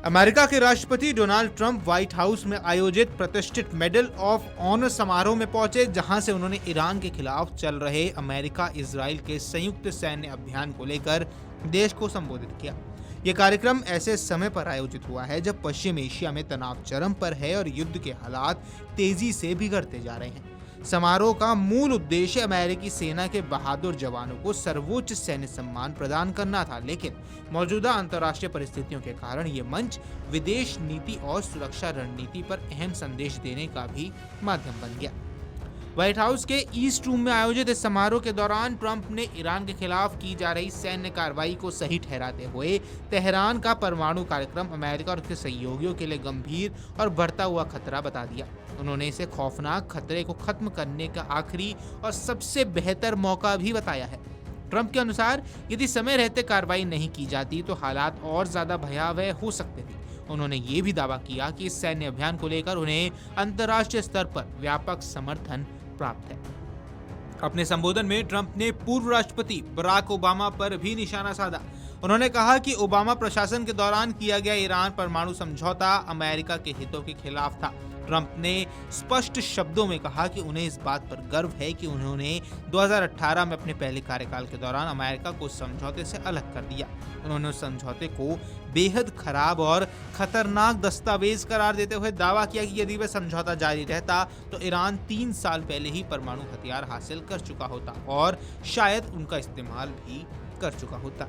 America के राष्ट्रपति Donald Trump white house में आयोजित प्रतिष्ठित मेडल ऑफ ऑनर समारोह में पहुंचे, जहां से उन्होंने ईरान के खिलाफ चल रहे अमेरिका इजराइल के संयुक्त सैन्य अभियान को लेकर देश को संबोधित किया। यह कार्यक्रम ऐसे समय पर आयोजित हुआ है जब पश्चिम एशिया में तनाव चरम पर है और युद्ध के हालात तेजी से बिगड़ते जा रहे हैं। समारोह का मूल उद्देश्य अमेरिकी सेना के बहादुर जवानों को सर्वोच्च सैन्य सम्मान प्रदान करना था, लेकिन मौजूदा अंतर्राष्ट्रीय परिस्थितियों के कारण ये मंच विदेश नीति और सुरक्षा रणनीति पर अहम संदेश देने का भी माध्यम बन गया। व्हाइट हाउस के ईस्ट रूम में आयोजित इस समारोह के दौरान ट्रंप ने ईरान के खिलाफ की जा रही सैन्य कार्रवाई को सही ठहराते हुए तेहरान का परमाणु कार्यक्रम अमेरिका और उसके सहयोगियों के लिए गंभीर और बढ़ता हुआ खतरा बता दिया। उन्होंने इसे खौफनाक खतरे को खत्म करने का आखिरी और सबसे बेहतर मौका भी बताया है। ट्रंप के अनुसार यदि समय रहते कार्रवाई नहीं की जाती तो हालात और ज्यादा भयावह हो सकते थे। उन्होंने ये भी दावा किया कि इस सैन्य अभियान को लेकर उन्हें अंतर्राष्ट्रीय स्तर पर व्यापक समर्थन प्राप्त है। अपने संबोधन में ट्रंप ने पूर्व राष्ट्रपति बराक ओबामा पर भी निशाना साधा। उन्होंने कहा कि ओबामा प्रशासन के दौरान किया गया ईरान परमाणु समझौता अमेरिका के हितों के खिलाफ था। ट्रंप ने स्पष्ट शब्दों में कहा कि उन्हें इस बात पर गर्व है कि उन्होंने 2018 में अपने पहले कार्यकाल के दौरान अमेरिका को समझौते से अलग कर दिया। उन्होंने उस समझौते को बेहद खराब और खतरनाक दस्तावेज करार देते हुए दावा किया कि यदि वह समझौता जारी रहता तो ईरान 3 साल पहले ही परमाणु हथियार हासिल कर चुका होता और शायद उनका इस्तेमाल भी कर चुका होता।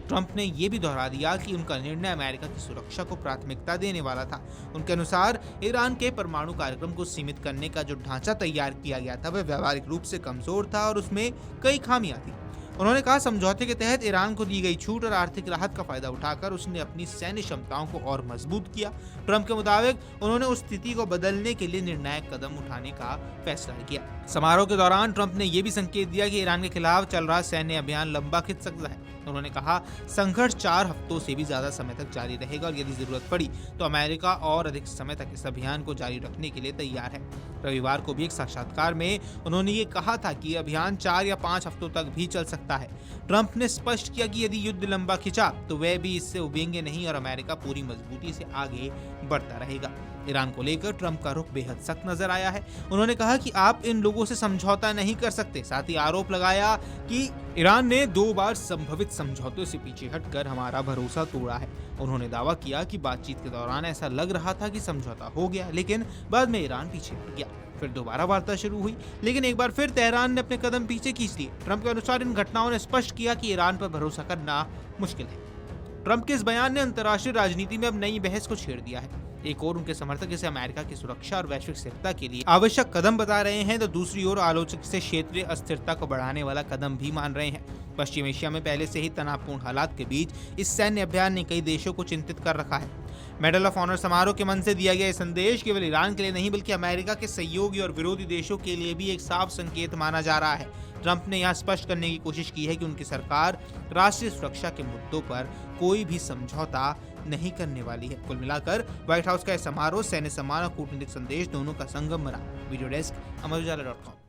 ट्रंप ने यह भी दोहरा दिया कि उनका निर्णय अमेरिका की सुरक्षा को प्राथमिकता देने वाला था। उनके अनुसार ईरान के परमाणु कार्यक्रम को सीमित करने का जो ढांचा तैयार किया गया था वह व्यावहारिक रूप से कमजोर था और उसमें कई खामियां थी। उन्होंने कहा समझौते के तहत ईरान को दी गई छूट और आर्थिक राहत का फायदा उठाकर उसने अपनी सैन्य क्षमताओं को और मजबूत किया। ट्रंप के मुताबिक उन्होंने उस स्थिति को बदलने के लिए निर्णायक कदम उठाने का फैसला किया। समारोह के दौरान ट्रंप ने यह भी संकेत दिया कि ईरान के खिलाफ चल रहा सैन्य अभियान लंबा खिंच सकता है। उन्होंने कहा संघर्ष 4 हफ्तों से भी ज्यादा समय तक जारी रहेगा और यदि जरूरत पड़ी तो अमेरिका और अधिक समय तक इस अभियान को जारी रखने के लिए तैयार है। रविवार को भी एक साक्षात्कार में उन्होंने ये कहा था कि अभियान 4 या 5 हफ्तों तक भी चल सकता है। ट्रंप ने स्पष्ट किया कि यदि युद्ध लंबा खिंचा तो वह भी इससे उबेंगे नहीं और अमेरिका पूरी मजबूती से आगे बढ़ता रहेगा। ईरान को लेकर ट्रंप का रुख बेहद सख्त नजर आया है। उन्होंने कहा कि आप इन लोगों से समझौता नहीं कर सकते। साथ ही आरोप लगाया कि ईरान ने 2 बार संभवित समझौतों से पीछे हटकर हमारा भरोसा तोड़ा है। उन्होंने दावा किया कि बातचीत के दौरान ऐसा लग रहा था कि समझौता हो गया, लेकिन बाद में ईरान पीछे हट गया। फिर दोबारा वार्ता शुरू हुई, लेकिन एक बार फिर तेहरान ने अपने कदम पीछे खींच लिए। ट्रंप के अनुसार इन घटनाओं ने स्पष्ट किया कि ईरान पर भरोसा करना मुश्किल है। ट्रंप के इस बयान ने अंतर्राष्ट्रीय राजनीति में अब नई बहस को छेड़ दिया है। एक ओर उनके समर्थक इसे अमेरिका की सुरक्षा और वैश्विक स्थिरता के लिए आवश्यक कदम बता रहे हैं तो दूसरी ओर आलोचक इसे क्षेत्रीय अस्थिरता को बढ़ाने वाला कदम भी मान रहे हैं। पश्चिम एशिया में पहले से ही तनावपूर्ण हालात के बीच इस सैन्य अभियान ने कई देशों को चिंतित कर रखा है। मेडल ऑफ ऑनर समारोह के मन से दिया गया संदेश केवल ईरान के लिए नहीं बल्कि अमेरिका के सहयोगी और विरोधी देशों के लिए भी एक साफ संकेत माना जा रहा है। ट्रंप ने यहां स्पष्ट करने की कोशिश की है कि उनकी सरकार राष्ट्रीय सुरक्षा के मुद्दों पर कोई भी समझौता नहीं करने वाली है। कुल मिलाकर व्हाइट हाउस का यह समारोह सैन्य सम्मान और कूटनीतिक संदेश दोनों का संगम बना। Video desk Amarujala dot com.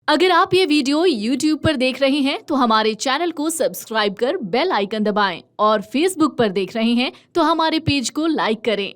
अगर आप ये वीडियो YouTube पर देख रहे हैं तो हमारे चैनल को सब्सक्राइब कर बेल आइकन दबाएं और Facebook पर देख रहे हैं तो हमारे पेज को लाइक करें।